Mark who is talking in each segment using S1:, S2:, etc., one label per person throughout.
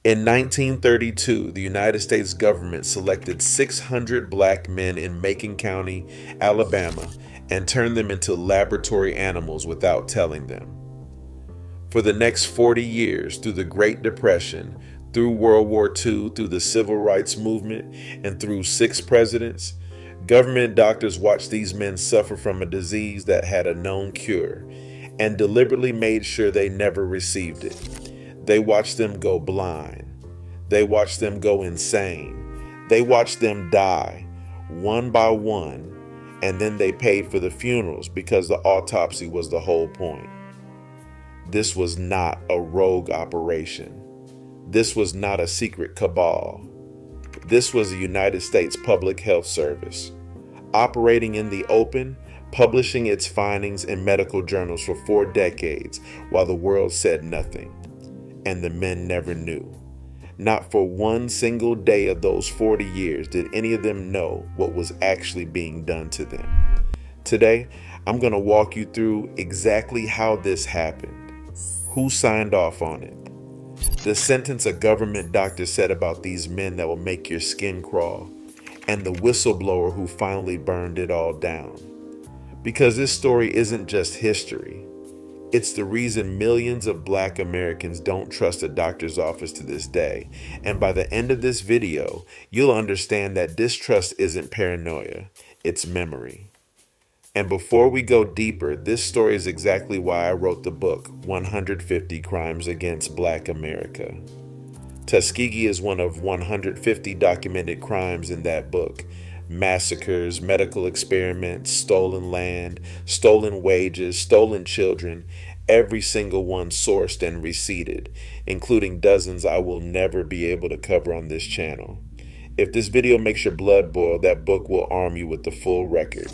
S1: In 1932, the United States government selected 600 black men in Macon County, Alabama, and turned them into laboratory animals without telling them. For the next 40 years, through the Great Depression, through World War II, through the Civil Rights Movement, and through 6 presidents, government doctors watched these men suffer from a disease that had a known cure and deliberately made sure they never received it. They watched them go blind. They watched them go insane. They watched them die one by one, and then they paid for the funerals because the autopsy was the whole point. This was not a rogue operation. This was not a secret cabal. This was the United States Public Health Service, operating in the open, publishing its findings in medical journals for 4 decades while the world said nothing. And the men never knew. Not for one single day of those 40 years did any of them know what was actually being done to them. Today, I'm going to walk you through exactly how this happened, who signed off on it, the sentence a government doctor said about these men that will make your skin crawl, and the whistleblower who finally burned it all down. Because this story isn't just history. It's the reason millions of black Americans don't trust a doctor's office to this day. And by the end of this video, you'll understand that distrust isn't paranoia, it's memory. And before we go deeper, this story is exactly why I wrote the book, 150 Crimes Against Black America. Tuskegee is one of 150 documented crimes in that book. Massacres, medical experiments, stolen land, stolen wages, stolen children, every single one sourced and receipted, including dozens I will never be able to cover on this channel. If this video makes your blood boil, that book will arm you with the full record.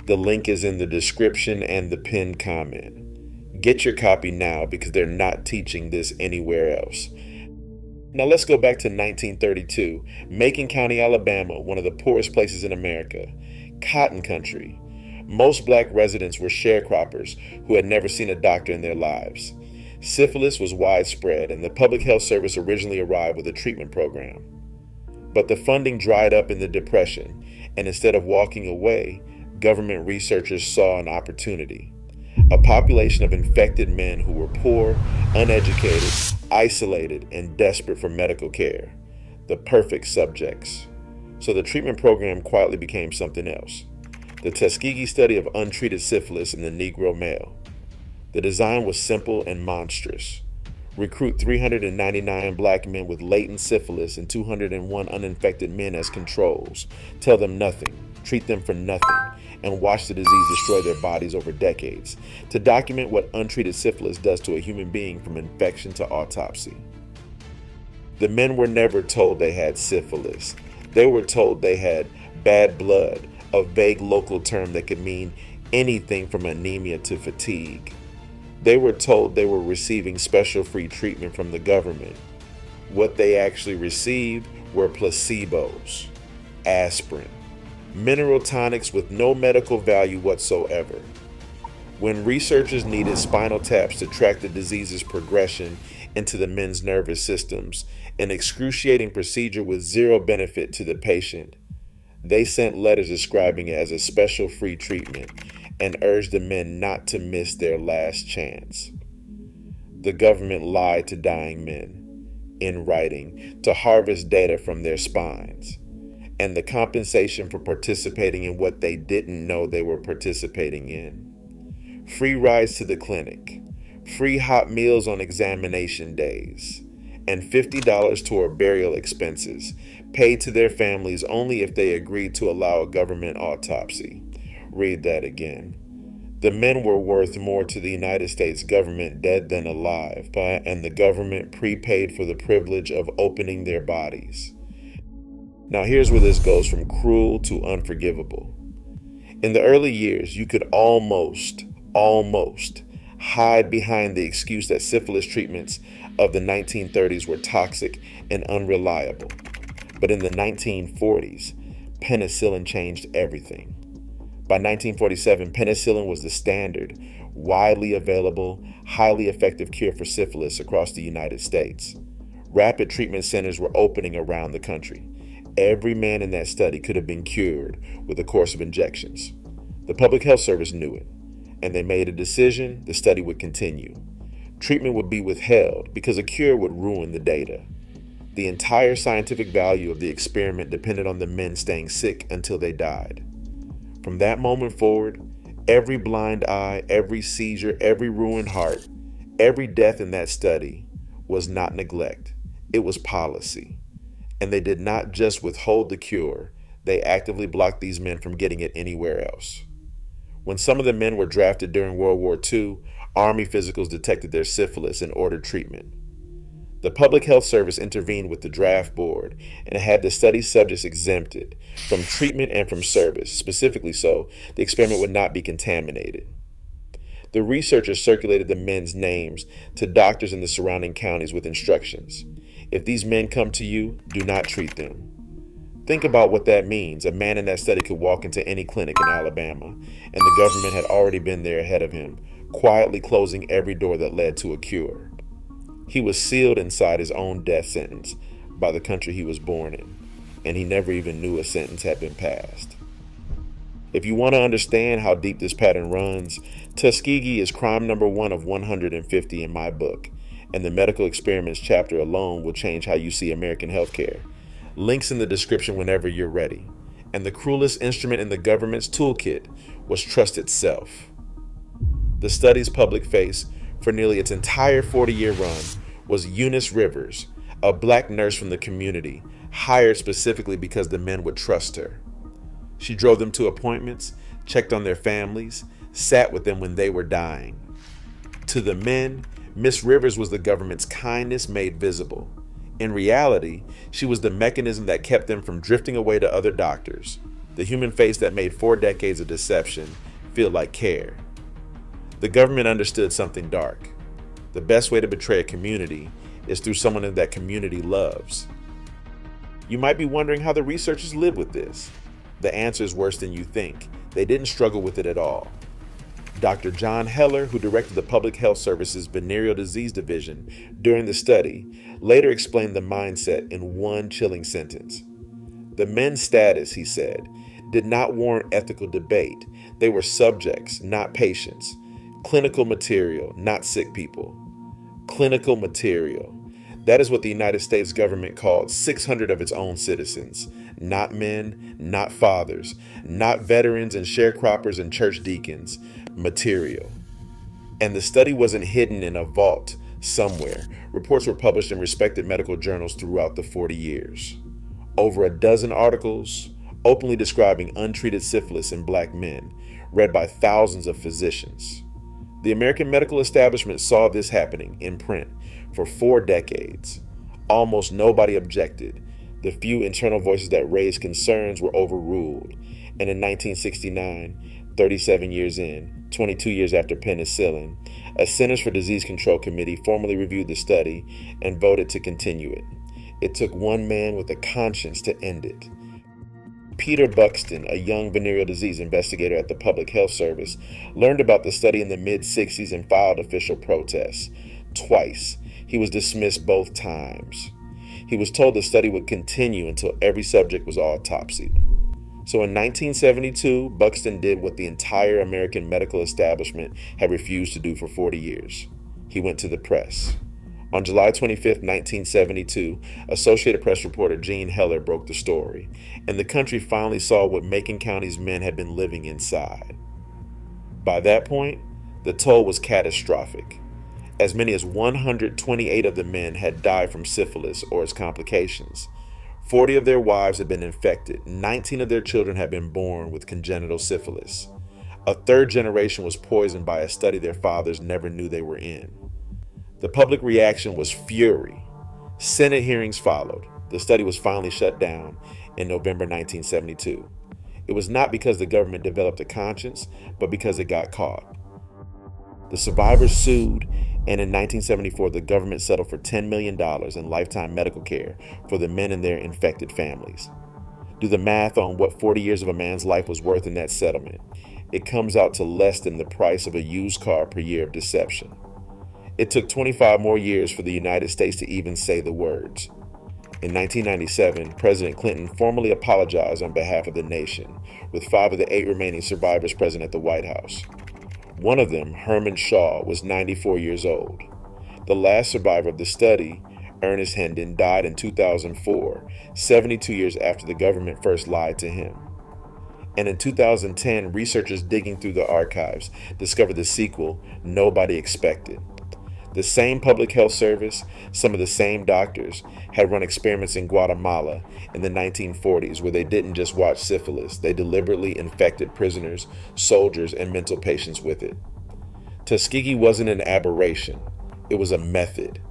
S1: The link is in the description and the pinned comment. Get your copy now because they're not teaching this anywhere else. Now let's go back to 1932, Macon County, Alabama, one of the poorest places in America. Cotton country. Most black residents were sharecroppers who had never seen a doctor in their lives. Syphilis was widespread, and the Public Health Service originally arrived with a treatment program. But the funding dried up in the Depression, and instead of walking away, government researchers saw an opportunity. A population of infected men who were poor, uneducated, isolated, and desperate for medical care. The perfect subjects. So the treatment program quietly became something else. The Tuskegee study of untreated syphilis in the Negro male. The design was simple and monstrous. Recruit 399 black men with latent syphilis and 201 uninfected men as controls. Tell them nothing, treat them for nothing, and watch the disease destroy their bodies over decades, to document what untreated syphilis does to a human being from infection to autopsy. The men were never told they had syphilis. They were told they had bad blood, a vague local term that could mean anything from anemia to fatigue. They were told they were receiving special free treatment from the government. What they actually received were placebos, aspirin, mineral tonics with no medical value whatsoever. When researchers needed spinal taps to track the disease's progression into the men's nervous systems, an excruciating procedure with zero benefit to the patient, they sent letters describing it as a special free treatment and urged the men not to miss their last chance. The government lied to dying men in writing to harvest data from their spines. And the compensation for participating in what they didn't know they were participating in. Free rides to the clinic, free hot meals on examination days, and $50 toward burial expenses, paid to their families only if they agreed to allow a government autopsy. Read that again. The men were worth more to the United States government dead than alive, and the government prepaid for the privilege of opening their bodies. Now here's where this goes from cruel to unforgivable. In the early years, you could almost hide behind the excuse that syphilis treatments of the 1930s were toxic and unreliable. But in the 1940s, penicillin changed everything. By 1947, penicillin was the standard, widely available, highly effective cure for syphilis across the United States. Rapid treatment centers were opening around the country. Every man in that study could have been cured with a course of injections. The Public Health Service knew it, and they made a decision the study would continue. Treatment would be withheld because a cure would ruin the data. The entire scientific value of the experiment depended on the men staying sick until they died. From that moment forward, every blind eye, every seizure, every ruined heart, every death in that study was not neglect. It was policy. And they did not just withhold the cure, they actively blocked these men from getting it anywhere else. When some of the men were drafted during World War II, Army physicals detected their syphilis and ordered treatment. The Public Health Service intervened with the draft board and had the study subjects exempted from treatment and from service, specifically so the experiment would not be contaminated. The researchers circulated the men's names to doctors in the surrounding counties with instructions. If these men come to you, do not treat them. Think about what that means. A man in that study could walk into any clinic in Alabama, and the government had already been there ahead of him, quietly closing every door that led to a cure. He was sealed inside his own death sentence by the country he was born in, and he never even knew a sentence had been passed. If you want to understand how deep this pattern runs, Tuskegee is crime number 1 of 150 in my book, and the medical experiments chapter alone will change how you see American healthcare. Links in the description whenever you're ready. And the cruelest instrument in the government's toolkit was trust itself. The study's public face for nearly its entire 40-year run was Eunice Rivers, a black nurse from the community, hired specifically because the men would trust her. She drove them to appointments, checked on their families, sat with them when they were dying. To the men, Miss Rivers was the government's kindness made visible. In reality, she was the mechanism that kept them from drifting away to other doctors, the human face that made 4 decades of deception feel like care. The government understood something dark. The best way to betray a community is through someone that that community loves. You might be wondering how the researchers live with this. The answer is worse than you think. They didn't struggle with it at all. Dr. John Heller, who directed the Public Health Service's Venereal Disease Division during the study, later explained the mindset in one chilling sentence. The men's status, he said, did not warrant ethical debate. They were subjects, not patients. Clinical material, not sick people. Clinical material. That is what the United States government called 600 of its own citizens. Not men, not fathers, not veterans and sharecroppers and church deacons. Material. And the study wasn't hidden in a vault somewhere. Reports were published in respected medical journals throughout the 40 years. Over a dozen articles openly describing untreated syphilis in black men, read by thousands of physicians. The American medical establishment saw this happening in print for 4 decades. Almost nobody objected. The few internal voices that raised concerns were overruled. And in 1969, 37 years in, 22 years after penicillin, a Centers for Disease Control committee formally reviewed the study and voted to continue it. It took one man with a conscience to end it. Peter Buxton, a young venereal disease investigator at the Public Health Service, learned about the study in the mid-60s and filed official protests. Twice. He was dismissed both times. He was told the study would continue until every subject was autopsied. So in 1972, Buxton did what the entire American medical establishment had refused to do for 40 years. He went to the press. On July 25, 1972, Associated Press reporter Gene Heller broke the story, and the country finally saw what Macon County's men had been living inside. By that point, the toll was catastrophic. As many as 128 of the men had died from syphilis or its complications. 40 of their wives had been infected. 19 of their children had been born with congenital syphilis. A third generation was poisoned by a study their fathers never knew they were in. The public reaction was fury. Senate hearings followed. The study was finally shut down in November 1972. It was not because the government developed a conscience, but because it got caught. The survivors sued, and in 1974, the government settled for $10 million in lifetime medical care for the men and their infected families. Do the math on what 40 years of a man's life was worth in that settlement. It comes out to less than the price of a used car per year of deception. It took 25 more years for the United States to even say the words. In 1997, President Clinton formally apologized on behalf of the nation, with 5 of the 8 remaining survivors present at the White House. One of them, Herman Shaw, was 94 years old. The last survivor of the study, Ernest Hendon, died in 2004, 72 years after the government first lied to him. And in 2010, researchers digging through the archives discovered the sequel nobody expected. The same public health service, some of the same doctors, had run experiments in Guatemala in the 1940s where they didn't just watch syphilis, they deliberately infected prisoners, soldiers, and mental patients with it. Tuskegee wasn't an aberration, it was a method.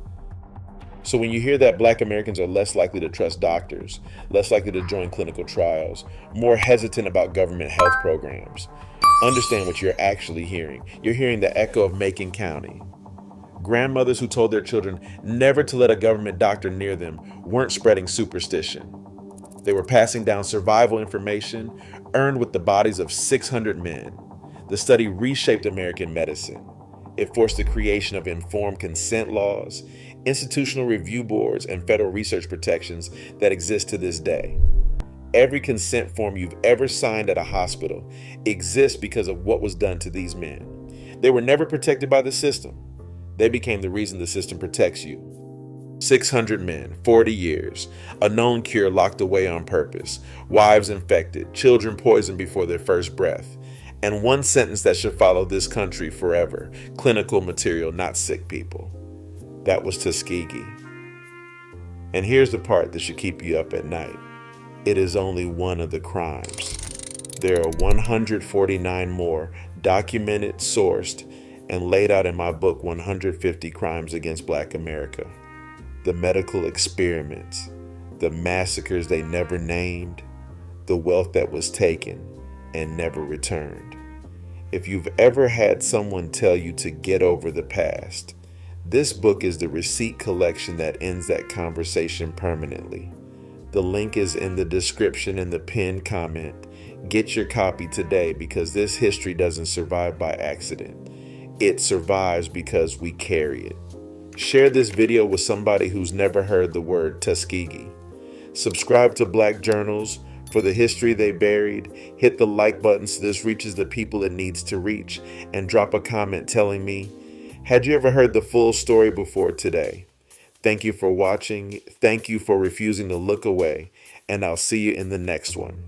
S1: So when you hear that Black Americans are less likely to trust doctors, less likely to join clinical trials, more hesitant about government health programs, understand what you're actually hearing. You're hearing the echo of Macon County. Grandmothers who told their children never to let a government doctor near them weren't spreading superstition. They were passing down survival information earned with the bodies of 600 men. The study reshaped American medicine. It forced the creation of informed consent laws, institutional review boards, and federal research protections that exist to this day. Every consent form you've ever signed at a hospital exists because of what was done to these men. They were never protected by the system. They became the reason the system protects you. 600 men, 40 years, a known cure locked away on purpose, wives infected, children poisoned before their first breath, and one sentence that should follow this country forever: clinical material, not sick people. That was Tuskegee. And here's the part that should keep you up at night. It is only one of the crimes. There are 149 more documented, sourced, and laid out in my book, 150 Crimes Against Black America. The medical experiments, the massacres they never named, the wealth that was taken and never returned. If you've ever had someone tell you to get over the past, this book is the receipt collection that ends that conversation permanently. The link is in the description and the pinned comment. Get your copy today, because this history doesn't survive by accident. It survives because we carry it. Share this video with somebody who's never heard the word Tuskegee. Subscribe to Black Journals for the history they buried. Hit the like button so this reaches the people it needs to reach. And drop a comment telling me, had you ever heard the full story before today? Thank you for watching. Thank you for refusing to look away. And I'll see you in the next one.